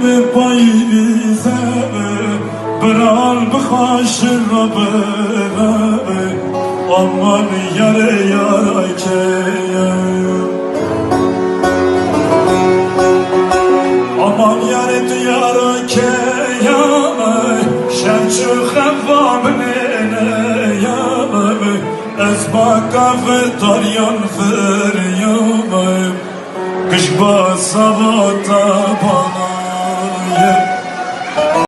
به پاییزه برال بخواش را بره aman yare yara keye aman yare diyara keye şemçu xevamine ezbaka ve daryan feryam kış basavata